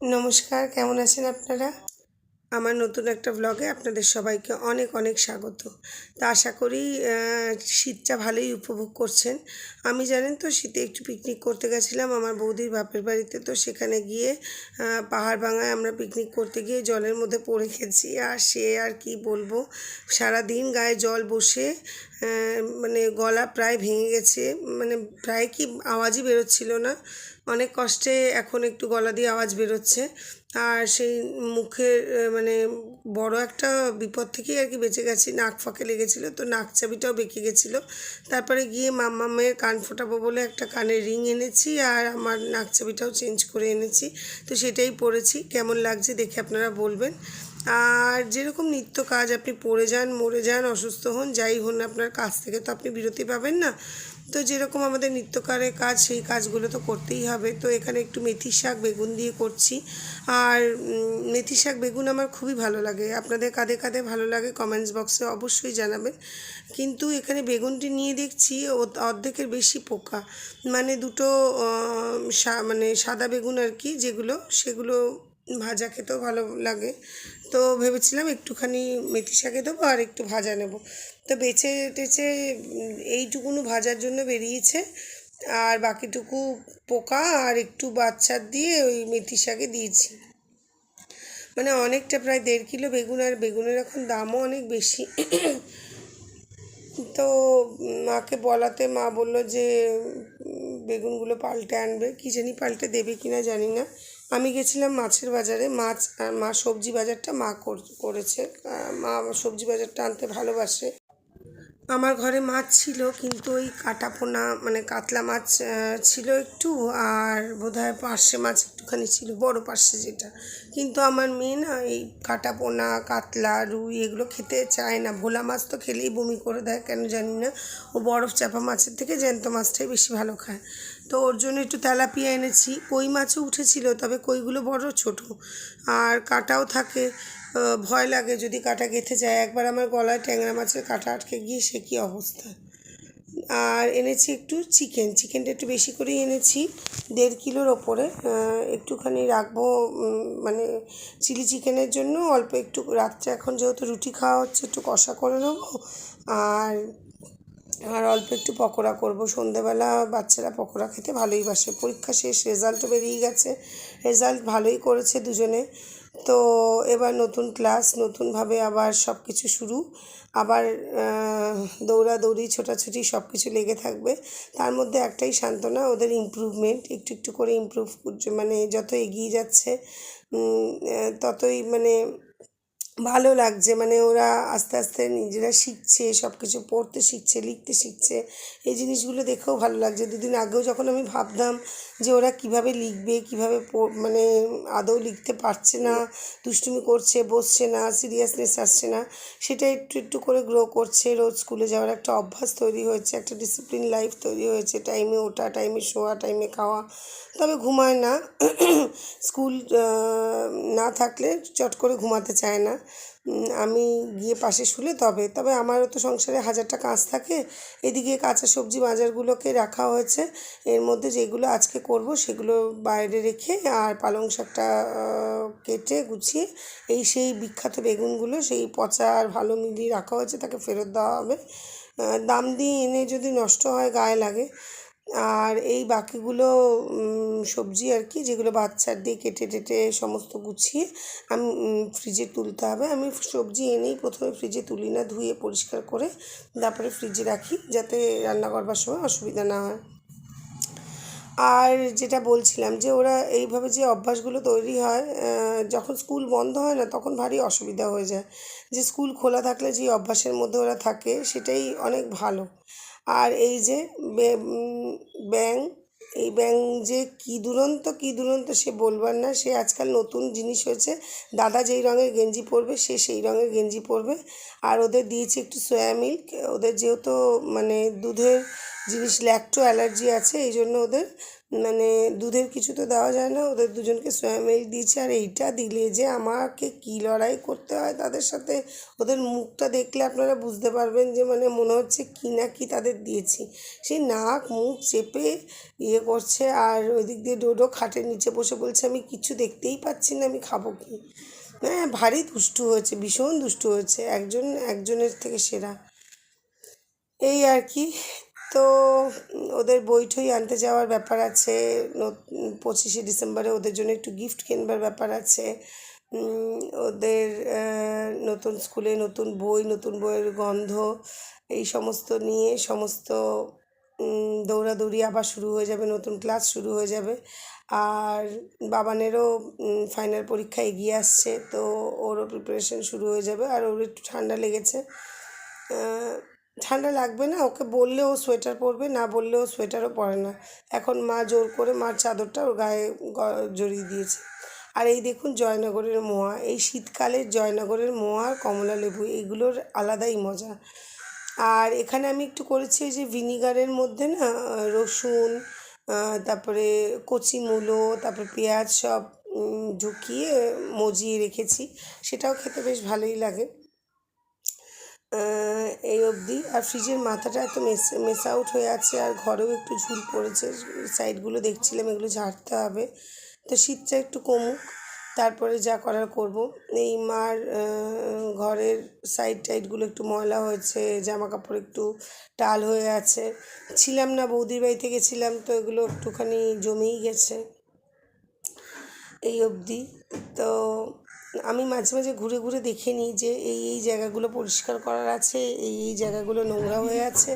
নমস্কার, কেমন আছেন আপনারা? আমার নতুন একটা ব্লগে আপনাদের সবাইকে অনেক অনেক স্বাগত। তো আশা করি শীতটা ভালোই উপভোগ করছেন। আমি জানেন তো শীতে একটু পিকনিক করতে গেছিলাম আমার বৌদির বাপের বাড়িতে। তো সেখানে গিয়ে পাহাড় ভাঙায় আমরা পিকনিক করতে গিয়ে জলের মধ্যে পড়ে গেছি। আর সে আর কি বলবো, সারাদিন গায়ে জল বসে মানে গলা প্রায় ভেঙে গেছে। মানে প্রায় কি আওয়াজই বেরোচ্ছিল না। অনেক কষ্টে এখন একটু গলা দিয়ে আওয়াজ বেরোচ্ছে। আর সেই মুখের মানে বড় একটা বিপদ থেকেই আর কি বেঁচে গেছি। নাক ফাঁকে লেগেছিলো, তো নাক চাবিটাও বেঁকে গেছিলো। তারপরে গিয়ে মাম্মামের কান ফোটাবো বলে একটা কানের রিং এনেছি, আর আমার নাক চাবিটাও চেঞ্জ করে এনেছি। তো সেটাই পরেছি। কেমন লাগছে দেখে আপনারা বলবেন। আর যেরকম নিত্য কাজ, আপনি পড়ে যান, মরে যান, অসুস্থ হন, যাই হন, আপনার কাজ থেকে তো আপনি বিরতি পাবেন না। তো যেরকম আমাদের নিত্যকারের কাজ, সেই কাজগুলো তো করতেই হবে। তো এখানে একটু মেথি শাক বেগুন দিয়ে করছি। আর মেথি শাক বেগুন আমার খুবই ভালো লাগে। আপনাদের কাদের কাদের ভালো লাগে কমেন্টস বক্সে অবশ্যই জানাবেন। কিন্তু এখানে বেগুনটি নিয়ে দেখছি অর্ধেকের বেশি পোকা। মানে দুটো মানে সাদা বেগুন আর কি, যেগুলো সেগুলো ভাজা খেতেও ভালো লাগে। তো ভেবেছিলাম একটুখানি মেথি শাকে দেবো আর একটু ভাজা নেব। তো বেছে টেছে এইটুকুনো ভাজার জন্য বেরিয়েছে, আর বাকিটুকু পোকা আর একটু বাচ্চার দিয়ে ওই মেথি শাকে দিয়েছি। মানে অনেকটা, প্রায় 1.5 কিলো বেগুন, আর বেগুনের এখন দামও অনেক বেশি। তো মাকে বলাতে মা বললো যে বেগুনগুলো পাল্টে আনবে। কী জানি পাল্টে দেবে কি না জানি না। আমি গেছিলাম মাছের বাজারে, মাছ আর মা সবজি বাজারটা মা করেছে। মা সবজি বাজারটা আনতে ভালোবাসে। আমার ঘরে মাছ ছিল, কিন্তু ওই কাটা পোনা মানে কাতলা মাছ ছিল একটু, আর বোধহয় পার্শে মাছ একটুখানি ছিল, বড় পার্শে যেটা। কিন্তু আমার মেয়ে না এই কাটা পোনা, কাতলা, রুই এগুলো খেতে চায় না। ভোলা মাছ তো খেলেই বমি করে দেয়, কেন জানি না। ও বরফ চাপা মাছের থেকে জ্যান্ত মাছটাই বেশি ভালো খায়। তো ওর জন্য একটু তেলাপিয়া এনেছি। কই মাছও উঠেছিল, তবে কইগুলো বড় ছোট, আর কাঁটাও থাকে। ভয় লাগে যদি কাঁটা গেঁথে যায়। একবার আমার গলায় ট্যাংরা মাছের কাঁটা আটকে গিয়ে সে কী অবস্থা। আর এনেছি একটু চিকেনটা একটু বেশি করেই এনেছি, 1.5 কিলোর ওপরে। একটুখানি রাখবো মানে চিলি চিকেনের জন্য অল্প একটু। রাত্রে এখন যেহেতু রুটি খাওয়া হচ্ছে, একটু কষা করে নেবো। আর আর অল্প একটু পকোড়া করব। সন্ধেবেলা বাচ্চারা পকোড়া খেতে ভালোই বাসে। পরীক্ষা শেষ, রেজাল্টও বেরিয়ে গেছে। রেজাল্ট ভালোই করেছে দুজনে। তো এবার নতুন ক্লাস, নতুনভাবে আবার সব কিছু শুরু। আবার দৌড়াদৌড়ি, ছোটাছুটি সব কিছু লেগে থাকবে। তার মধ্যে একটাই সান্ত্বনা, ওদের ইমপ্রুভমেন্ট একটু একটু করে ইমপ্রুভ করছে। মানে যত এগিয়ে যাচ্ছে ততই মানে ভালো লাগছে। মানে ওরা আস্তে আস্তে নিজেরা শিখছে, সব কিছু পড়তে শিখছে, লিখতে শিখছে। এই জিনিসগুলো দেখেও ভালো লাগছে। দুদিন আগেও যখন আমি ভাবতাম যে ওরা কিভাবে লিখবে, কীভাবে মানে আদৌ লিখতে পারছে না, দুষ্টুমি করছে, বসছে না, সিরিয়াসনেস আসছে না, সেটা একটু একটু করে গ্রো করছে। রোজ স্কুলে যাওয়ার একটা অভ্যাস তৈরি হয়েছে, একটা ডিসিপ্লিন লাইফ তৈরি হয়েছে। টাইমে ওঠা, টাইমে শোয়া, টাইমে খাওয়া। তবে ঘুমায় না। স্কুল না থাকলে চট করে ঘুমাতে চায় না। আমি গিয়ে পাশে শুলে তবে তবে আমারও তো সংসারে হাজারটা কাজ থাকে। এদিকে কাঁচা সবজি বাজারগুলোকে রাখা হয়েছে। এর মধ্যে যেগুলো আজকে করব সেগুলো বাইরে রেখে, আর পালং শাকটা কেটে গুছিয়ে এই সেই বিখ্যাত বেগুনগুলো সেই পচা আর ভালো মিলিয়ে রাখা হয়েছে, তাকে ফেরত দেওয়া হবে। দাম দিয়ে এনে যদি নষ্ট হয় গায়ে লাগে। আর এই বাকিগুলো সবজি আর কি, যেগুলো বাচ্চার দিয়ে কেটে টেটে সমস্ত গুছিয়ে আমি ফ্রিজে তুলতে হবে। আমি সবজি এনেই প্রথমে ফ্রিজে তুলি না, ধুয়ে পরিষ্কার করে তারপরে ফ্রিজে রাখি, যাতে রান্না করবার সময় অসুবিধা না হয়। আর যেটা বলছিলাম যে ওরা এইভাবে যে অভ্যাসগুলো তৈরি হয়, যখন স্কুল বন্ধ হয় না তখন ভারী অসুবিধা হয়ে যায়। যে স্কুল খোলা থাকলে যে অভ্যাসের মধ্যে ওরা থাকে সেটাই অনেক ভালো। আর এই যে ব্যাঙ, এই ব্যাঙ যে কী দুরন্ত সে বলবার না। সে আজকাল নতুন জিনিস হয়েছে, দাদা যেই রঙের গেঞ্জি পরবে সে সেই রঙের গেঞ্জি পরবে। আর ওদের দিয়েছি একটু সোয়া মিল্ক। ওদের যেহেতু মানে দুধের জিনিস ল্যাকটো অ্যালার্জি আছে, এই জন্য ওদের মানে দুধের কিছু তো দেওয়া যায় না, ওদের দুজনকে সোয়া মিল্ক দিয়েছি। আর এইটা দিলে যে আমাকে কী লড়াই করতে হয় তাদের সাথে, ওদের মুখটা দেখলে আপনারা বুঝতে পারবেন যে মানে মনে হচ্ছে কী না কী তাদের দিয়েছি। সেই নাক মুখ চেপে ইয়ে করছে, আর ওই দিক দিয়ে ডোডো খাটের নিচে বসে বলছে আমি কিছু দেখতেই পাচ্ছি না, আমি খাবো কি। হ্যাঁ, ভারী দুষ্টু হয়েছে, ভীষণ দুষ্টু হয়েছে, একজন একজনের থেকে সেরা। এই আর কি। তো ওদের বই ঠই আনতে যাওয়ার ব্যাপার আছে, 25শে ডিসেম্বরে ওদের জন্য একটু গিফট কিনবার ব্যাপার আছে। ওদের নতুন স্কুলে নতুন বই, নতুন বইয়ের গন্ধ, এই সমস্ত নিয়ে সমস্ত দৌড়াদৌড়ি আবার শুরু হয়ে যাবে, নতুন ক্লাস শুরু হয়ে যাবে। আর বাবানেরও ফাইনাল পরীক্ষা এগিয়ে আসছে, তো ওরও প্রিপারেশন শুরু হয়ে যাবে। আর ওর একটু ঠান্ডা লেগেছে। ঠান্ডা লাগবে না, ওকে বললেও সোয়েটার পরবে, না বললেও সোয়েটারও পরে না। এখন মা জোর করে মার চাদরটা ওর গায়ে জড়িয়ে দিয়েছে। আর এই দেখুন জয়নগরের মোয়া, এই শীতকালের জয়নগরের মোয়া আর কমলা লেবু, এইগুলোর আলাদাই মজা। আর এখানে আমি একটু করেছি ওই যে ভিনিগারের মধ্যে না রসুন, তারপরে কচি মূলো, তারপরে পেঁয়াজ সব ঢুকিয়ে মজিয়ে রেখেছি, সেটাও খেতে বেশ ভালোই লাগে। এই অবধি। আর ফ্রিজের মাথাটা এত মেস আউট হয়ে আছে, আর ঘরেও একটু ঝুল পড়েছে, সাইডগুলো দেখছিলাম, এগুলো ঝাড়তে হবে। তো শীতটা একটু কমুক, তারপরে যা করার করব। এই মার ঘরের সাইড টাইডগুলো একটু ময়লা হয়েছে, জামা কাপড় একটু টাল হয়ে আছে, ছিলাম না, বৌদির বাড়িতে গেছিলাম, তো এগুলো একটুখানি জমেই গেছে। এই অবধি। তো আমি মাঝে মাঝে ঘুরে ঘুরে দেখে নিই যে এই জায়গাগুলো পরিষ্কার করার আছে, এই জায়গাগুলো নোংরা হয়ে আছে,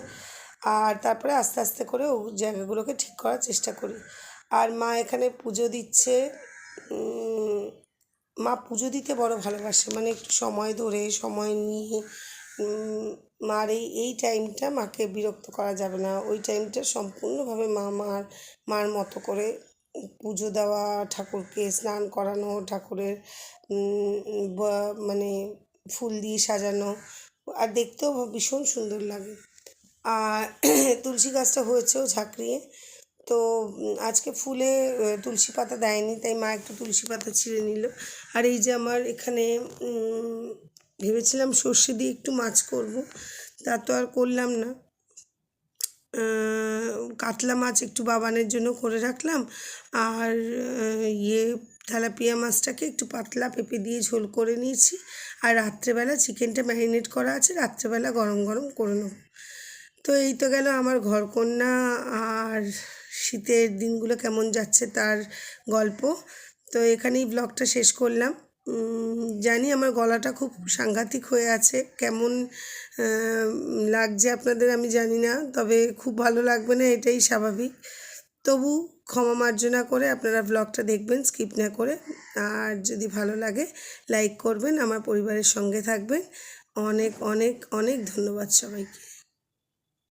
আর তারপরে আস্তে আস্তে করে ও জায়গাগুলোকে ঠিক করার চেষ্টা করি। আর মা এখানে পুজো দিচ্ছে। মা পুজো দিতে বড় ভালোবাসে, মানে একটু সময় ধরে সময় নিয়ে। মার এই টাইমটা মাকে বিরক্ত করা যাবে না, ওই টাইমটা সম্পূর্ণভাবে মার মতো করে পুজো দেওয়া, ঠাকুরকে স্নান করানো, ঠাকুরের মানে ফুল দিয়ে সাজানো, আর দেখতেও ভীষণ সুন্দর লাগে। আর তুলসী গাছটা হয়েছেও ঝাঁকড়িয়ে, তো আজকে ফুলে তুলসী পাতা দেয়নি, তাই মা একটু তুলসী পাতা ছিঁড়ে নিল। আর এই যে আমার এখানে ভেবেছিলাম সর্ষে দিয়ে একটু মাছ করব, তা তো আর করলাম না। কাতলা মাছ একটু বাবানের জন্য করে রাখলাম, আর তেলাপিয়া মাছটাকে একটু পাতলা পেঁপে দিয়ে ঝোল করে নিয়েছি। আর রাত্রেবেলা চিকেনটা ম্যারিনেট করা আছে, রাত্রেবেলা গরম গরম করে নেব। তো এই তো গেল আমার ঘরকন্না আর শীতের দিনগুলো কেমন যাচ্ছে তার গল্প। তো এখানেই ব্লগটা শেষ করলাম। জানি আমার গলাটা খুব সাংঘাতিক হয়ে আছে, কেমন লাগছে আপনাদের আমি জানি না, তবে খুব ভালো লাগবে না এটাই স্বাভাবিক। তবু ক্ষমা মার্জনা করে আপনারা ব্লগটা দেখবেন স্কিপ না করে। আর যদি ভালো লাগে লাইক করবেন, আমার পরিবারের সঙ্গে থাকবেন। অনেক অনেক অনেক ধন্যবাদ সবাইকে।